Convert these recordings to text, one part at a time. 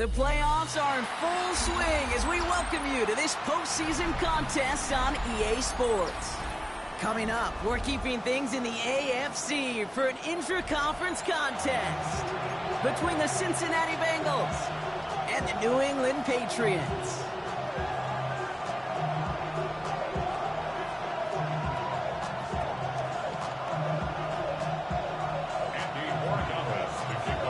The playoffs are in full swing as we welcome you to this postseason contest on EA Sports. Coming up, we're keeping things in the AFC for an intra-conference contest between the Cincinnati Bengals and the New England Patriots.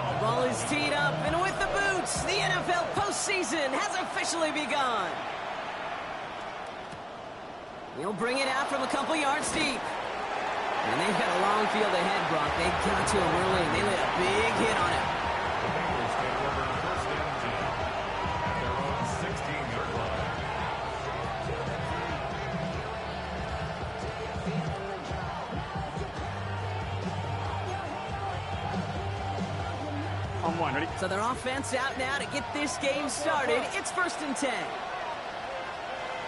The ball is teed up, and with the boots, the NFL postseason has officially begun. He'll bring it out from a couple yards deep. And they've got a long field ahead, Brock. They got to him early, and they laid a big hit on him. The Bengals take over first and 10 at their own 16-yard line. On one, ready? So their offense out now to get this game started. It's first and 10.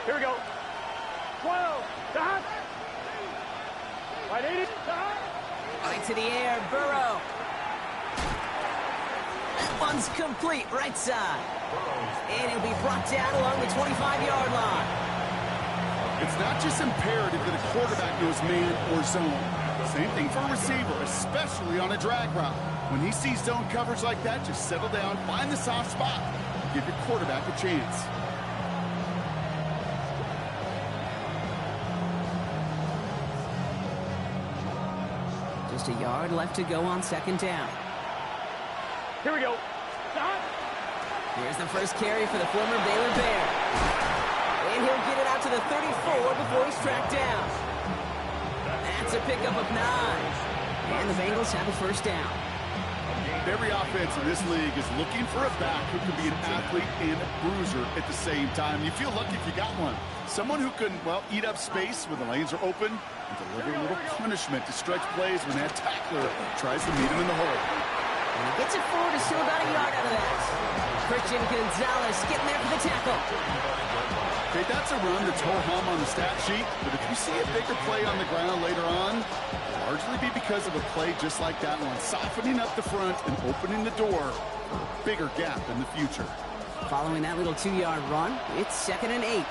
Here we go. 12. Right 80. Right to the air, Burrow. That one's complete, right side. And he'll be brought down along the 25-yard line. It's not just imperative that a quarterback knows man or zone. Same thing for a receiver, especially on a drag route. When he sees zone coverage like that, just settle down, find the soft spot, give your quarterback a chance. Just a yard left to go on second down. Here we go. Here's the first carry for the former Baylor Bear. And he'll get it out to the 34 before he's tracked down. That's a pickup of 9. And the Bengals have a first down. Every offense in this league is looking for a back who can be an athlete and a bruiser at the same time. You feel lucky if you got one. Someone who can, well, eat up space when the lanes are open and deliver a little punishment to stretch plays when that tackler tries to meet him in the hole. And he gets it forward, is still about a yard out of that. Christian Gonzalez getting there for the tackle. Okay, that's a run that's ho-hum on the stat sheet, but if you see a bigger play on the ground later on, it'll largely be because of a play just like that one, softening up the front and opening the door for a bigger gap in the future. Following that little 2-yard run, it's second and 8.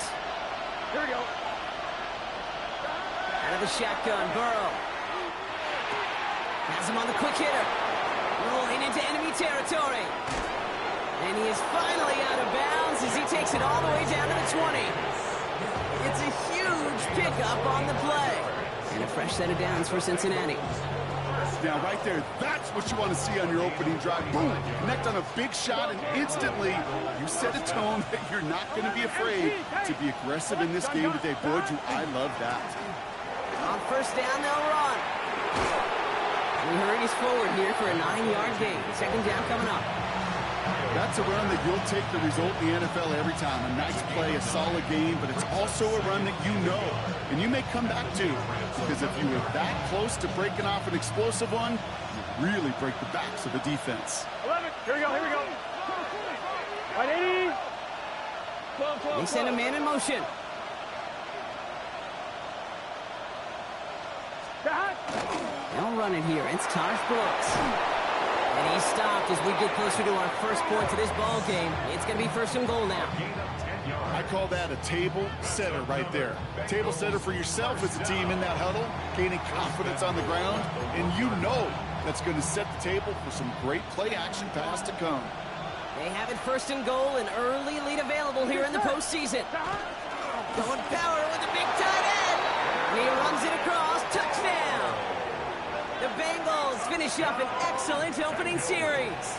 Here we go. Out of the shotgun, Burrow. Has him on the quick hitter. Rolling into enemy territory. And he is finally out of bounds as he takes it all the way down to the 20. It's a huge pickup on the play. And a fresh set of downs for Cincinnati. Now, right there, that's what you want to see on your opening drive. Boom, connect on a big shot, and instantly you set a tone that you're not going to be afraid to be aggressive in this game today. Boy, do I love that. On first down, they'll run. We hurries forward here for a 9-yard gain. Second down coming up. That's a run that you'll take the result in the NFL every time. A nice play, a solid game, but it's also a run that you know and you may come back to. Because if you were that close to breaking off an explosive one, you really break the backs of the defense. 11. Here we go. Here we go. Right 80. 12. They send a man in motion. They'll run it here. It's Taj Brooks. And he's stopped as we get closer to our first point to this ball game. It's going to be first and goal now. I call that a table setter right there. Table setter for yourself as a team in that huddle, gaining confidence on the ground, and you know that's going to set the table for some great play-action pass to come. They have it first and goal, an early lead available here in the postseason. Going power with a big tight end. And he runs it across. Touchdown. The Bengals finish up an excellent opening series.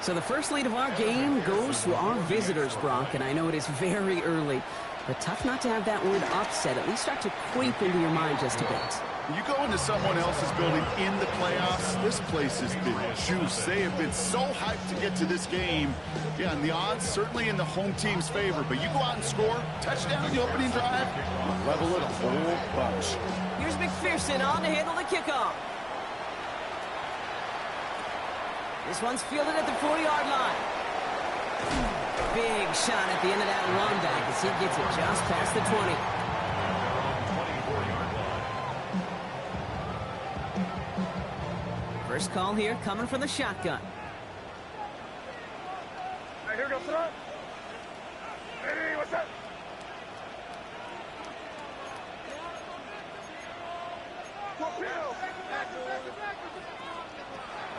So the first lead of our game goes to our visitors, Brock, and I know it is very early, but tough not to have that word upset at least start to creep into your mind just a bit. You go into someone else's building in the playoffs, this place has been juiced. They have been so hyped to get to this game. Yeah, and the odds certainly in the home team's favor, but you go out and score, touchdown in the opening drive, you level it a whole bunch. Here's McPherson on to handle the kickoff. This one's fielded at the 40-yard line. Big shot at the end of that run back as he gets it just past the 20. First call here coming from the shotgun.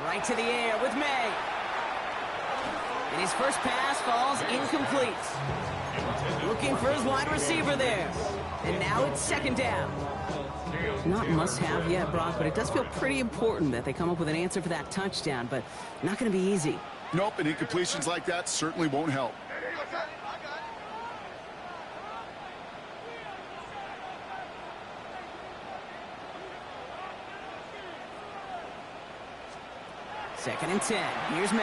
Right to the air with May. And his first pass falls incomplete. Looking for his wide receiver there. And now it's second down. Not must-have yet, Brock, but it does feel pretty important that they come up with an answer for that touchdown, but not going to be easy. Nope, and incompletions like that certainly won't help. Second and 10. Here's May.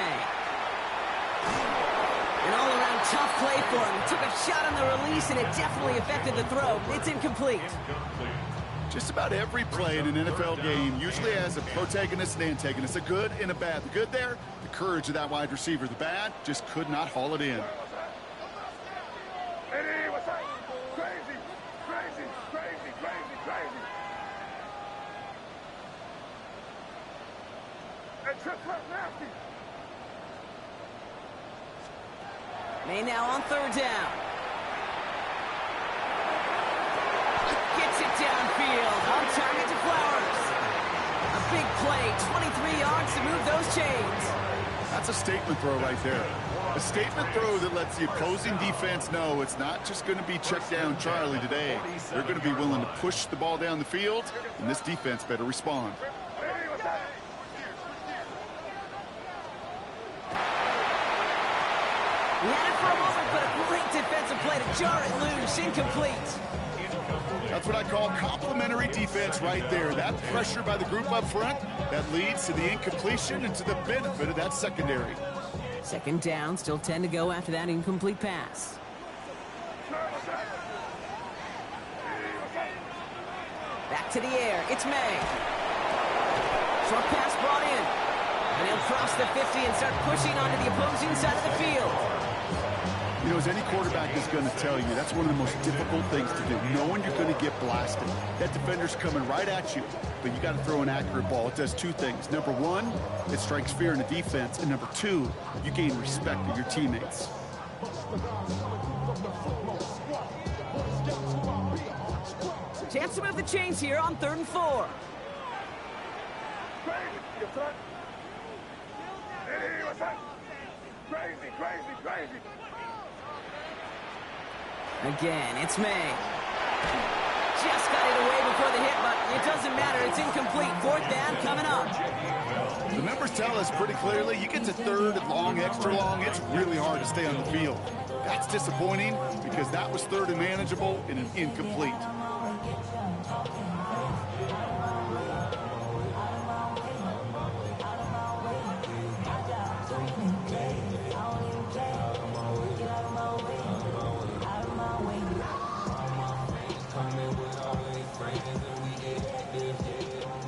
An all-around tough play for him. He took a shot on the release, and it definitely affected the throw. It's incomplete. Just about every play in an NFL game usually has a protagonist and antagonist, a good and a bad. The good there, the courage of that wide receiver. The bad, just could not haul it in. May now on third down. Gets it downfield. On target to Flowers. A big play, 23 yards to move those chains. That's a statement throw right there. A statement throw that lets the opposing defense know it's not just going to be check down Charlie today. They're going to be willing to push the ball down the field, and this defense better respond. He had it for a moment, but a great defensive play to jar it loose. Incomplete. That's what I call complimentary defense right there. That pressure by the group up front, that leads to the incompletion and to the benefit of that secondary. Second down, still 10 to go after that incomplete pass. Back to the air, it's May. Short pass brought in. And he'll cross the 50 and start pushing onto the opposing side of the field. You know, as any quarterback is going to tell you, that's one of the most difficult things to do, knowing you're going to get blasted. That defender's coming right at you, but you got to throw an accurate ball. It does two things. Number one, it strikes fear in the defense, and number two, you gain respect of your teammates. Chance to move the chains here on 3rd and 4. Again, it's May. Just got it away before the hit, but it doesn't matter. It's incomplete. 4th down coming up. The numbers tell us pretty clearly, you get to 3rd and long, extra long, it's really hard to stay on the field. That's disappointing because that was 3rd and manageable and an incomplete.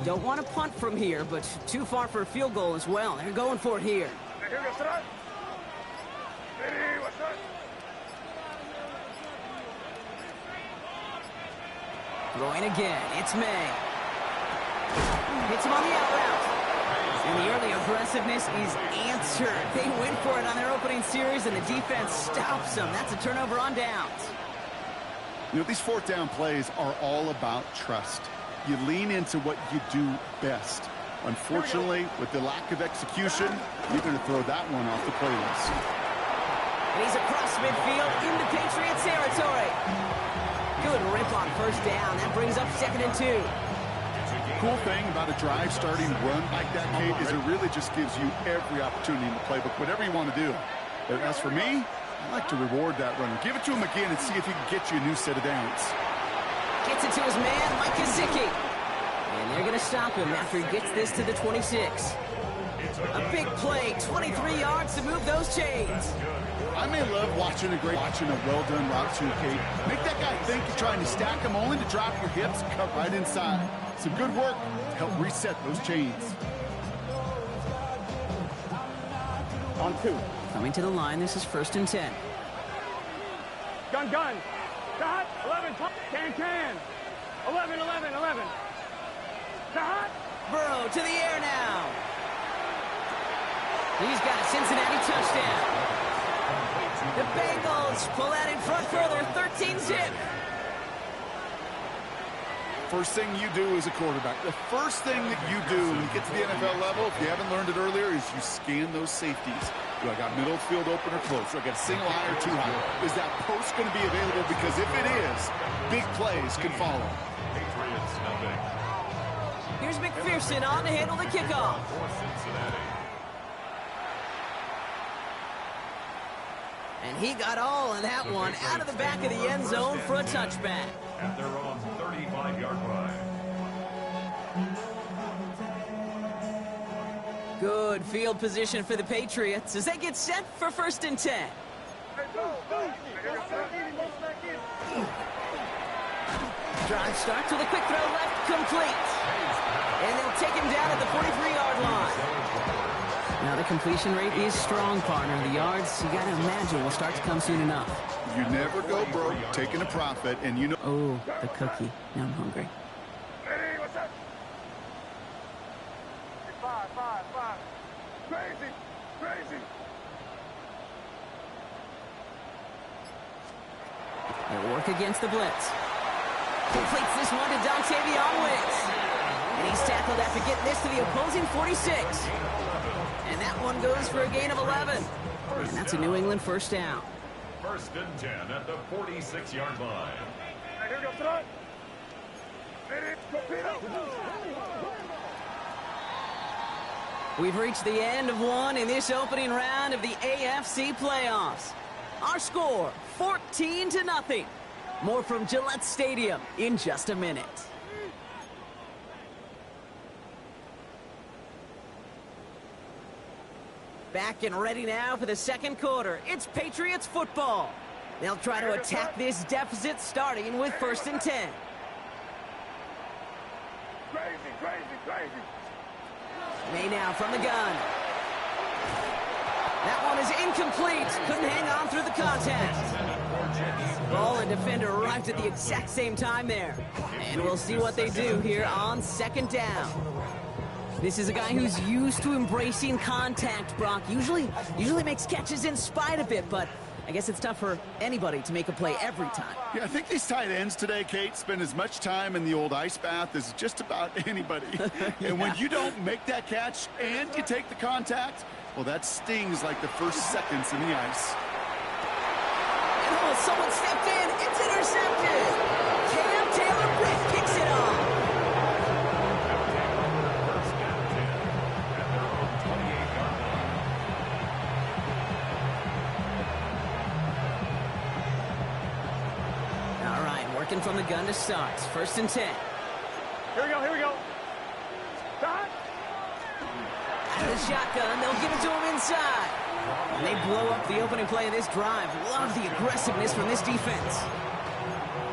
Don't want to punt from here, but too far for a field goal as well. They're going for it here. Throwing again. It's May. Hits him on the out route. And the early aggressiveness is answered. They went for it on their opening series, and the defense stops them. That's a turnover on downs. You know, these 4th down plays are all about trust. You lean into what you do best. Unfortunately, with the lack of execution, you're going to throw that one off the play list. And he's across midfield into Patriots territory. Good rip on 1st down. That brings up 2nd and 2. Cool thing about a drive starting run like that, Kate, is it really just gives you every opportunity in the playbook, whatever you want to do. But as for me, I like to reward that runner. Give it to him again and see if he can get you a new set of downs. Gets it to his man, Mike Gesicki. And they're going to stop him after he gets this to the 26. A big play, 23 yards to move those chains. I may love watching a well-done route to Kate. Make that guy think you're trying to stack him only to drop your hips, cut right inside. Some good work to help reset those chains. On 2. Coming to the line, this is 1st and 10. Gun. Shot. 11. Can. 11. Shot. Burrow to the air now. He's got a Cincinnati touchdown. Bengals pull out in front further, 13-zip. First thing you do as a quarterback, the first thing that you do when you get to the NFL level, if you haven't learned it earlier, is you scan those safeties. Do I got middle field open or close? Do I got single high or two high? Is that post going to be available? Because if it is, big plays can follow. Patriots nothing. Here's McPherson on to handle the kickoff. For Cincinnati. And he got all of that one out of the back of the end zone for a touchback. At their own 35-yard line. Good field position for the Patriots as they get set for 1st and 10. Drive starts with a quick throw left, complete. And they'll take him down at the 43-yard line. Now the completion rate is strong, partner. The yards, you got to imagine, will start to come soon enough. You never go broke taking a profit, and you know... Oh, the cookie. Now I'm hungry. Hey, what's up? 5. Crazy. They'll work against the blitz. Completes this one to Dontavion Wicks. And he's tackled after getting this to the opposing 46. And that one goes for a gain of 11. And that's a New England first down. 1st and 10 at the 46-yard line. Here we go, front. We've reached the end of one in this opening round of the AFC playoffs. Our score, 14-0. More from Gillette Stadium in just a minute. Back and ready now for the second quarter. It's Patriots football. They'll try to attack this deficit starting with 1st and 10. Crazy. May now from the gun. That one is incomplete. Couldn't hang on through the contact. Ball and defender arrived at the exact same time there. And we'll see what they do here on 2nd down. This is a guy who's used to embracing contact, Brock. Usually makes catches in spite of it, but I guess it's tough for anybody to make a play every time. Yeah, I think these tight ends today, Kate, spend as much time in the old ice bath as just about anybody. Yeah. And when you don't make that catch and you take the contact, well, that stings like the first seconds in the ice. And oh, someone stepped in. It's intercepted. Cam Taylor-Britt kicks it off. From the gun to start. 1st and 10. Here we go. Out of the shotgun, they'll give it to him inside. And they blow up the opening play of this drive. Love the aggressiveness from this defense.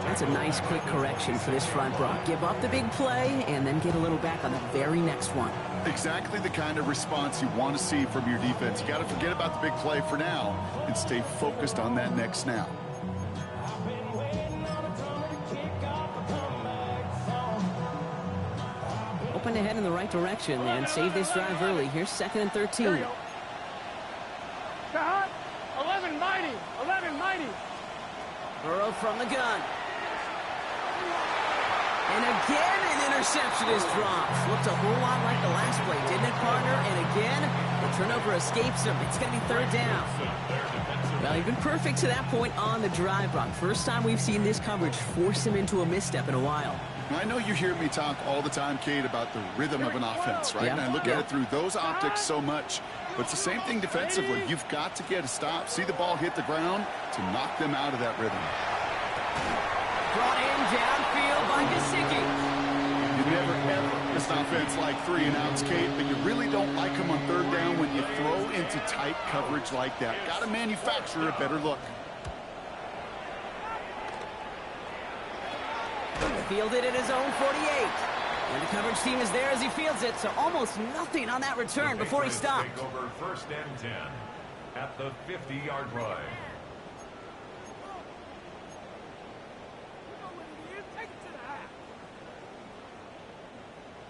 That's a nice quick correction for this front, Brock. Give up the big play and then get a little back on the very next one. Exactly the kind of response you want to see from your defense. You got to forget about the big play for now and stay focused on that next snap. Open to head in the right direction and save this drive early. Here's 2nd and 13. 11 mighty. Burrow from the gun. And again, an interception is dropped. Looked a whole lot like the last play, didn't it, partner? And again, the turnover escapes him. It's going to be 3rd down. Well, he's been perfect to that point on the drive, Brock. First time we've seen this coverage force him into a misstep in a while. I know you hear me talk all the time, Kate, about the rhythm of an offense, right? Yeah. And I look at it through those optics so much. But it's the same thing defensively. You've got to get a stop, see the ball hit the ground to knock them out of that rhythm. Brought in downfield by Gesicki. You never, ever miss an offense like 3 and outs, Kate, but you really don't like them on 3rd down when you throw into tight coverage like that. Got to manufacture a better look. Fielded at his own 48. And the coverage team is there as he fields it, so almost nothing on that return before he stopped. Take over 1st and 10 at the 50-yard line.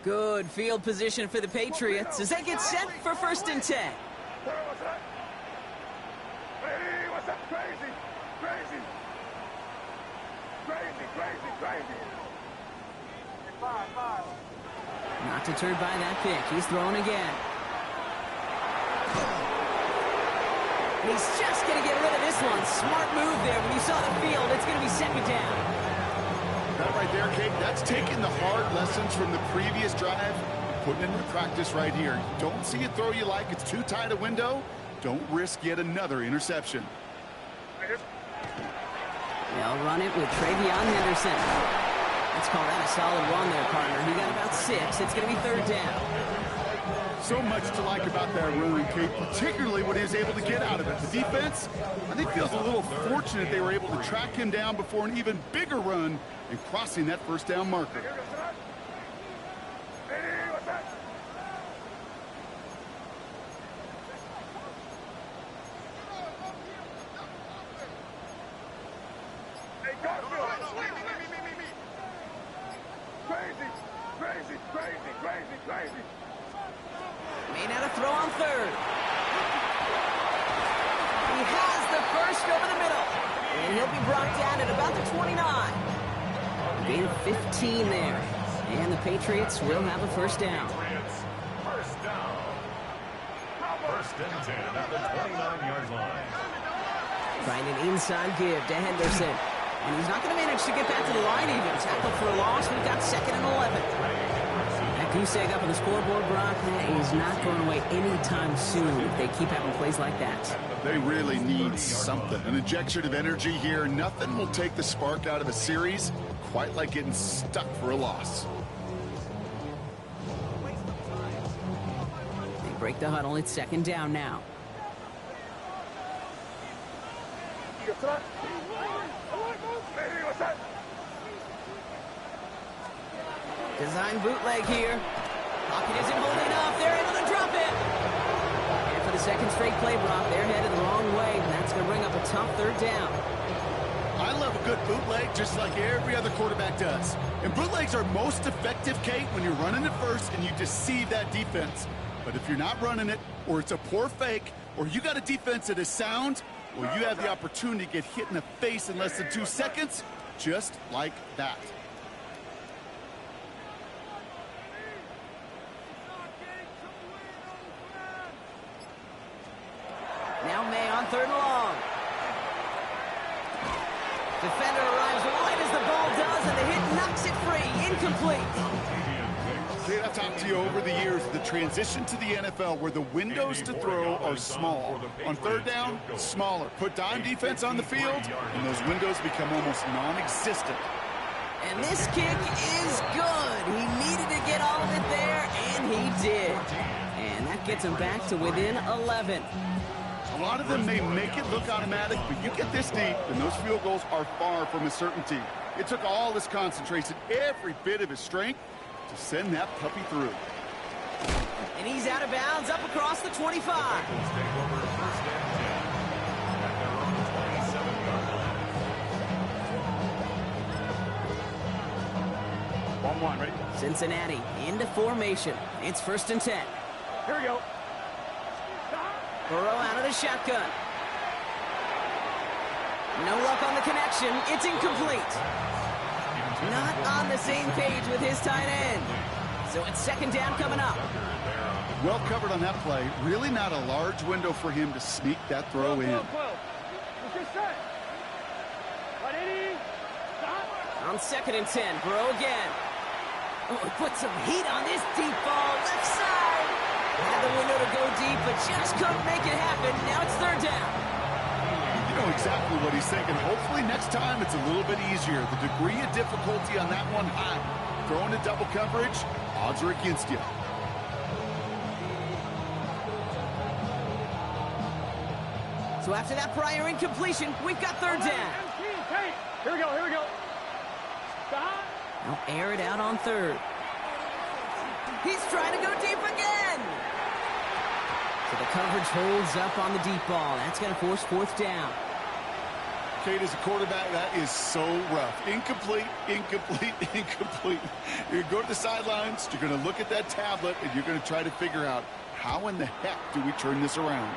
Good field position for the Patriots as they get set for 1st and 10. What's up? Crazy, crazy, crazy, crazy, crazy. Five. Not deterred by that pick. He's throwing again. He's just going to get rid of this one. Smart move there. When you saw the field, it's going to be second down. That right there, Kate, that's taking the hard lessons from the previous drive and putting it into practice right here. Don't see a throw you like. It's too tight a window. Don't risk yet another interception. They'll run it with Travion Henderson. Let's call that a solid run there, partner. He got about 6. It's going to be third down. So much to like about that run, Kate, particularly what he was able to get out of it. The defense, I think, feels a little fortunate they were able to track him down before an even bigger run and crossing that first down marker. Crazy. May not have throw on third. He has the first over the middle. And he'll be brought down at about the 29. Gain of 15 there. And the Patriots will have a first down. First down. First and 10 at the 29-yard line. Trying an inside give to Henderson. And he's not going to manage to get back to the line even. Tackle for a loss. We've got second and 11. That goose egg up on the scoreboard, Brock, that is not going away anytime soon if they keep having plays like that. They really need something. An injection of energy here. Nothing will take the spark out of a series quite like getting stuck for a loss. They break the huddle. It's second down now. Design bootleg here. Pocket isn't holding up. They're able to drop it. And for the second straight play, Brock, they're headed the wrong way. And that's going to bring up a tough third down. I love a good bootleg just like every other quarterback does. And bootlegs are most effective, Kate, when you're running it first and you deceive that defense. But if you're not running it, or it's a poor fake, or you got a defense that is sound, well, you have the opportunity to get hit in the face in less than 2 seconds, just like that. Now May on third and long. Defender arrives right as the ball does, and the hit knocks it free. Incomplete. Kate, I've talked to you over the years, the transition to the NFL where the windows to throw are small. On third down, smaller. Put dime defense on the field, and those windows become almost non-existent. And this kick is good. He needed to get all of it there, and he did. And that gets him back to within 11. A lot of them may make it look automatic, but you get this deep, and those field goals are far from a certainty. It took all his concentration, every bit of his strength, to send that puppy through. And he's out of bounds up across the 25. Bengals take over first and 10 at their own 27-yard line. 1-1, ready? Cincinnati into formation. It's first and 10. Here we go. Burrow out of the shotgun. No luck on the connection. It's incomplete. Not on the same page with his tight end. So it's second down coming up. Well covered on that play. Really not a large window for him to sneak that throw in. On second and 10, Burrow again. Oh, he put some heat on this deep ball. Left side. Had the window to go deep, but just couldn't make it happen. Now it's third down. You know exactly what he's thinking. Hopefully next time it's a little bit easier. The degree of difficulty on that one high. Throwing to double coverage, odds are against you. So after that prior incompletion, we've got third down. Here we go. Now air it out on third. He's trying to go deep again. So the coverage holds up on the deep ball. That's going to force fourth down. Kate, as a quarterback, that is so rough. Incomplete. You're going to go to the sidelines, you're going to look at that tablet, and you're going to try to figure out how in the heck do we turn this around.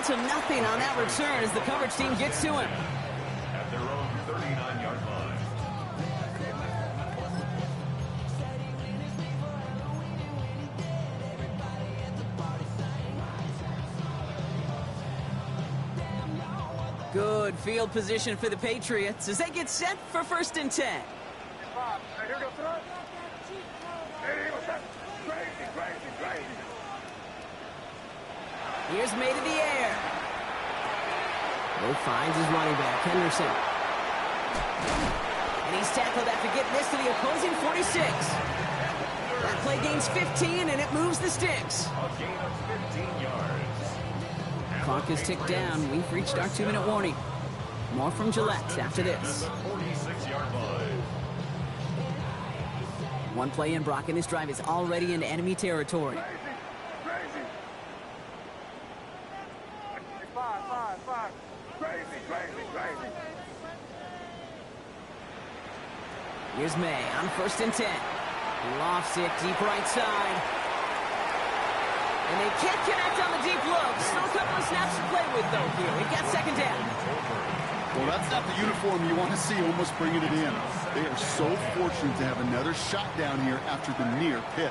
down to nothing on that return as the coverage team gets to him. At their own 39-yard line. Good field position for the Patriots as they get set for 1st and 10. Hey, here we go, son. Hey, what's that? Crazy, crazy, crazy. Here's May to the air. Will finds his running back, Henderson. And he's tackled after getting this to the opposing 46. That play gains 15, and it moves the sticks. A gain of 15 yards. Clock is ticked down. We've reached our 2-minute warning. More from Gillette after this. 46-yard line. One play in, Brock, and this drive is already into enemy territory. Crazy, crazy. Five. Crazy, crazy, crazy. Here's May on 1st and 10. Lofts it deep right side. And they can't connect on the deep look. Still a couple of snaps to play with, though, here. We've got 2nd down. Well, that's not the uniform you want to see almost bringing it in. They are so fortunate to have another shot down here after the near pick.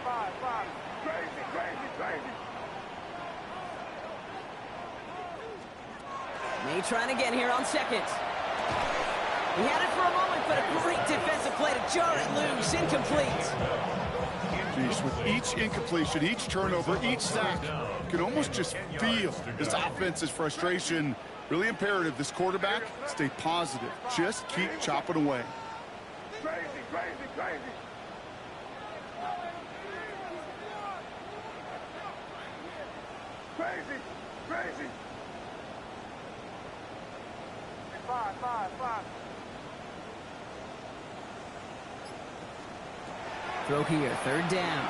Five. Crazy. May trying again here on 2nd. He had it for a moment, but a great defensive play to jar it loose. Incomplete. Jeez, with each incompletion, each turnover, each sack, you can almost just feel this offense's frustration. Really imperative, this quarterback, stay positive. Just keep chopping away. Crazy. Five. Throw here, 3rd down.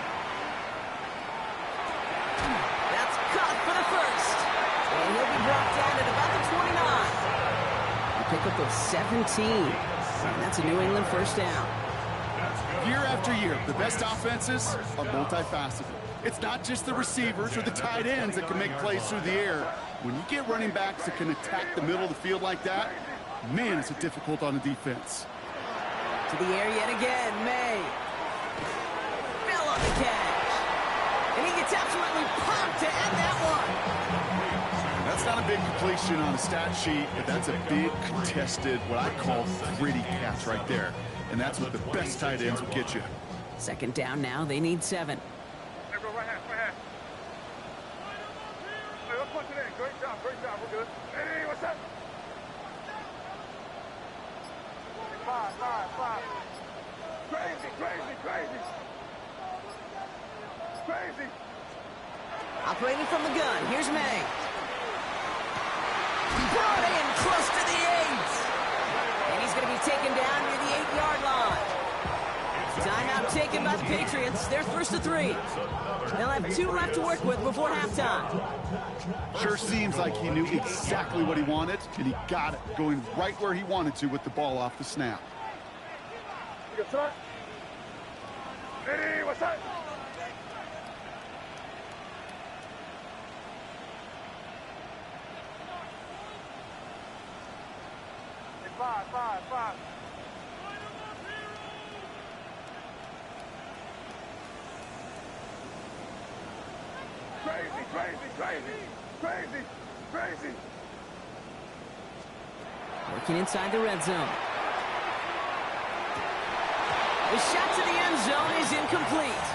That's caught for the 1st. And he'll be brought down at about the 29. A pickup of 17. And that's a New England 1st down. Year after year, the best offenses are multifaceted. It's not just the receivers or the tight ends that can make plays through the air. When you get running backs that can attack the middle of the field like that, man, is it difficult on the defense. To the air yet again, May. Fell on the catch. And he gets absolutely pumped to end that one. That's not a big completion on the stat sheet, but that's a big contested, what I call gritty catch right there. And that's what the best tight ends will get you. 2nd down now. They need 7. Hey, bro, right hand. Hey, let's punch it in. Great job. We're good. Hey, what's up? Five. Crazy. Operating from the gun. Here's May. Brought in close to the 8. And he's going to be taken down near the 8-yard line. Timeout taken by the Patriots. They're 1st and 3. They'll have 2 left to work with before halftime. Sure seems like he knew exactly what he wanted, and he got it, going right where he wanted to with the ball off the snap. You got son? Hey, what's up? Five. Crazy. Working inside the red zone. The shot to the end zone is incomplete.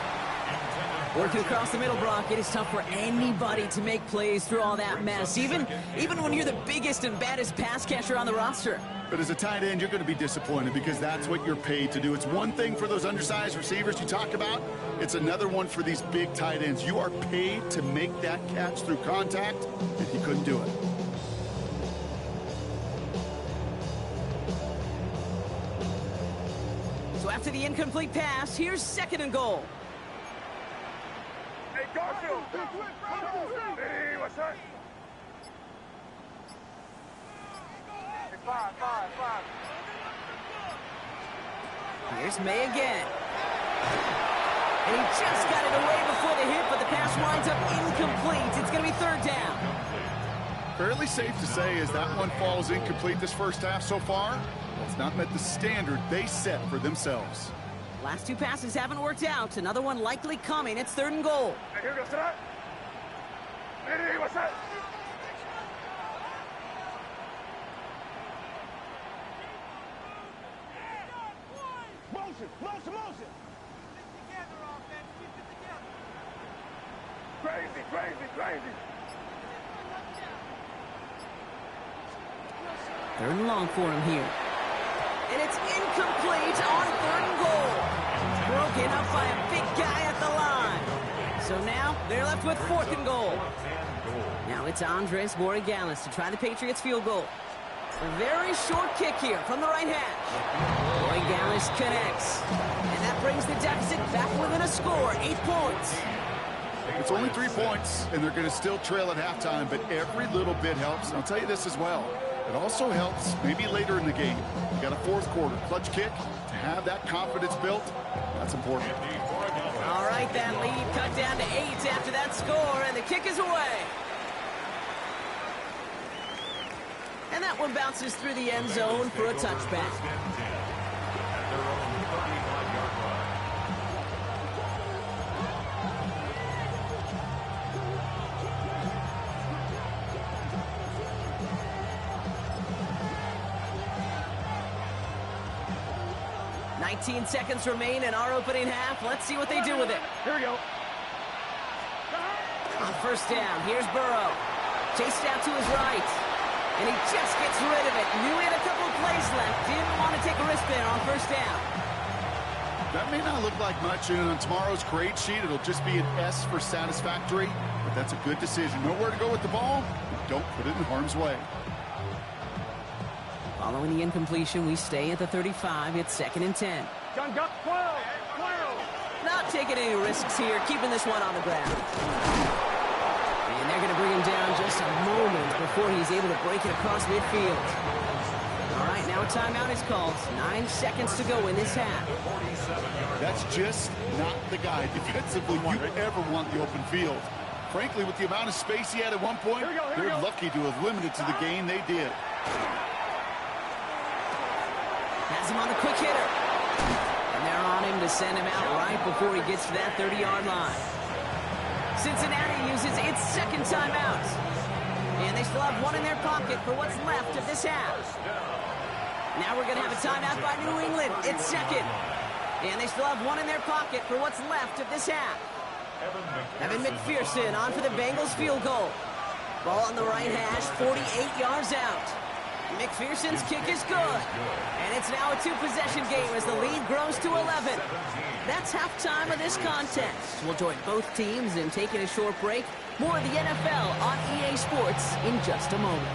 Working across the middle, Brock, it is tough for anybody to make plays through all that mess, even when you're the biggest and baddest pass catcher on the roster. But as a tight end, you're going to be disappointed because that's what you're paid to do. It's one thing for those undersized receivers you talk about. It's another one for these big tight ends. You are paid to make that catch through contact, and he couldn't do it. So after the incomplete pass, here's 2nd and goal. Hey, Garfield. Hey, what's up? Five. Here's May again. And he just got it away before the hit, but the pass winds up incomplete. It's going to be third down. Fairly safe to say as that one falls incomplete this first half so far. It's not met the standard they set for themselves. Last two passes haven't worked out. Another one likely coming. It's third and goal. Here goes that. Hey, what's that? Motion. Together, offense. Keep it together. Crazy. Third and long for him here. And it's incomplete on third and goal. Broken up by a big guy at the line. So now they're left with fourth and goal. Now it's Andres Borregales to try the Patriots field goal. A very short kick here from the right hash. Borregales connects. And that brings the deficit back within a score, 8 points. It's only 3 points, and they're going to still trail at halftime, but every little bit helps. And I'll tell you this as well. It also helps maybe later in the game. You got a fourth quarter clutch kick. To have that confidence built, that's important. All right, that lead cut down to 8 after that score, and the kick is away. And that one bounces through the end zone for a touchback. 19 seconds remain in our opening half. Let's see what they do with it. Here we go. On first down, here's Burrow. Chased out to his right. And he just gets rid of it. Knew he had a couple of plays left. Didn't want to take a risk there on first down. That may not look like much, and on tomorrow's grade sheet, it'll just be an S for satisfactory, but that's a good decision. Know where to go with the ball, don't put it in harm's way. Following the incompletion, we stay at the 35. It's 2nd and 10. Gun, 12. Not taking any risks here, keeping this one on the ground. And they're going to bring him down just a moment before he's able to break it across midfield. All right, now a timeout is called. 9 seconds to go in this half. That's just not the guy defensively you ever want the open field. Frankly, with the amount of space he had at one point, they're lucky to have limited to the game they did. Has him on the quick hitter. And they're on him to send him out right before he gets to that 30-yard line. Cincinnati uses its second timeout. And they still have one in their pocket for what's left of this half. Now we're going to have a timeout by New England. It's second. And they still have one in their pocket for what's left of this half. Evan McPherson on for the Bengals field goal. Ball on the right hash, 48 yards out. McPherson's kick is good. And it's now a two-possession game as the lead grows to 11. That's halftime of this contest. We'll join both teams in taking a short break. More of the NFL on EA Sports in just a moment.